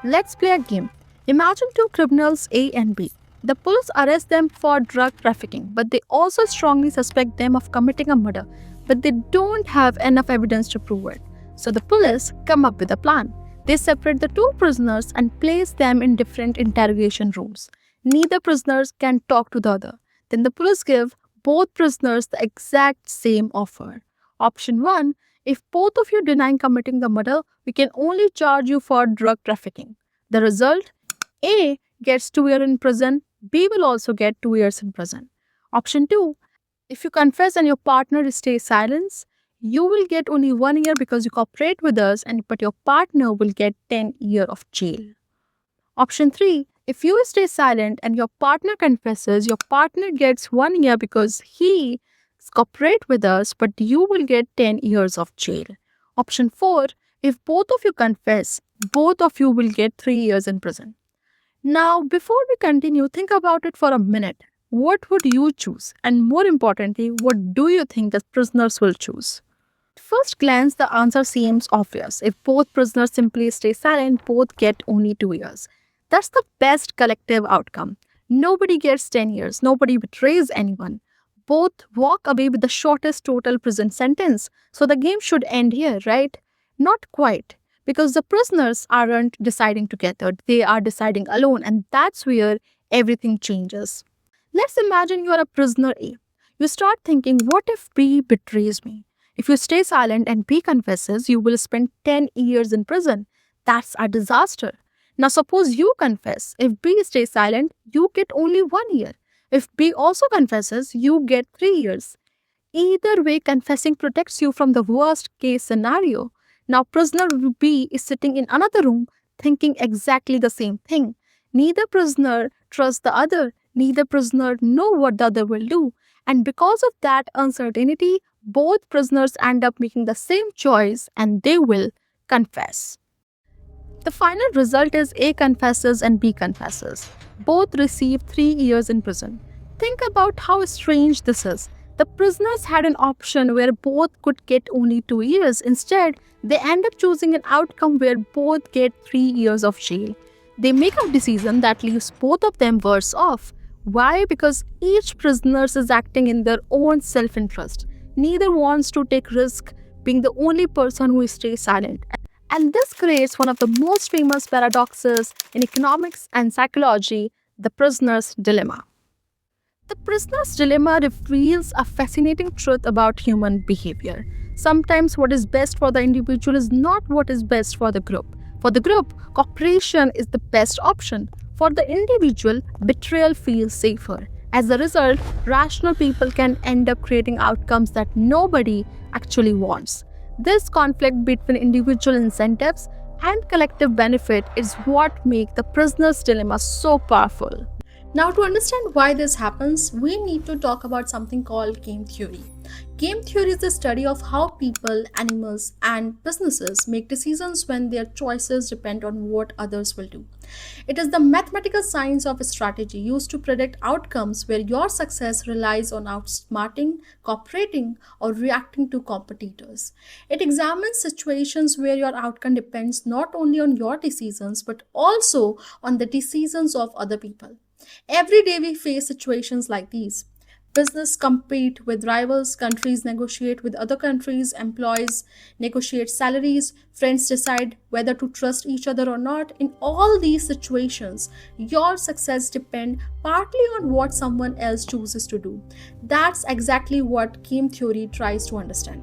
Let's play a game. Imagine two criminals A and B. The police arrest them for drug trafficking, but they also strongly suspect them of committing a murder, but they don't have enough evidence to prove it. So the police come up with a plan. They separate the two prisoners and place them in different interrogation rooms. Neither prisoners can talk to the other. Then the police give both prisoners the exact same offer. Option 1: if both of you deny committing the murder, we can only charge you for drug trafficking. The result: A gets 2 years in prison, B will also get 2 years in prison. Option 2: if you confess and your partner stays silent, you will get only 1 year because you cooperate with us, but your partner will get 10 years of jail. Option 3: if you stay silent and your partner confesses, your partner gets 1 year because he cooperate with us, but you will get 10 years of jail. Option 4: if both of you confess, both of you will get 3 years in prison. Now, before we continue, think about it for a minute. What would you choose? And more importantly, what do you think the prisoners will choose? At first glance, the answer seems obvious. If both prisoners simply stay silent, both get only 2 years. That's the best collective outcome. Nobody gets 10 years, nobody betrays anyone. Both walk away with the shortest total prison sentence. So the game should end here, right? Not quite. Because the prisoners aren't deciding together, they are deciding alone, and that's where everything changes. Let's imagine you are a prisoner A. You start thinking, what if B betrays me? If you stay silent and B confesses, you will spend 10 years in prison. That's a disaster. Now, suppose you confess. If B stays silent, you get only 1 year. If B also confesses, you get 3 years. Either way, confessing protects you from the worst case scenario. Now, prisoner B is sitting in another room thinking exactly the same thing. Neither prisoner trusts the other. Neither prisoner know what the other will do. And because of that uncertainty, both prisoners end up making the same choice and they will confess. The final result is A confesses and B confesses. Both receive 3 years in prison. Think about how strange this is. The prisoners had an option where both could get only 2 years. Instead, they end up choosing an outcome where both get 3 years of jail. They make a decision that leaves both of them worse off. Why? Because each prisoner is acting in their own self-interest. Neither wants to take risk being the only person who stays silent. And this creates one of the most famous paradoxes in economics and psychology, the prisoner's dilemma. The prisoner's dilemma reveals a fascinating truth about human behavior. Sometimes what is best for the individual is not what is best for the group. For the group, cooperation is the best option. For the individual, betrayal feels safer. As a result, rational people can end up creating outcomes that nobody actually wants. This conflict between individual incentives and collective benefit is what makes the prisoner's dilemma so powerful. Now, to understand why this happens, we need to talk about something called game theory. Game theory is the study of how people, animals, and businesses make decisions when their choices depend on what others will do. It is the mathematical science of strategy used to predict outcomes where your success relies on outsmarting, cooperating, or reacting to competitors. It examines situations where your outcome depends not only on your decisions but also on the decisions of other people. Every day we face situations like these. Business compete with rivals, countries negotiate with other countries, employees negotiate salaries, friends decide whether to trust each other or not. In all these situations, your success depends partly on what someone else chooses to do. That's exactly what game theory tries to understand.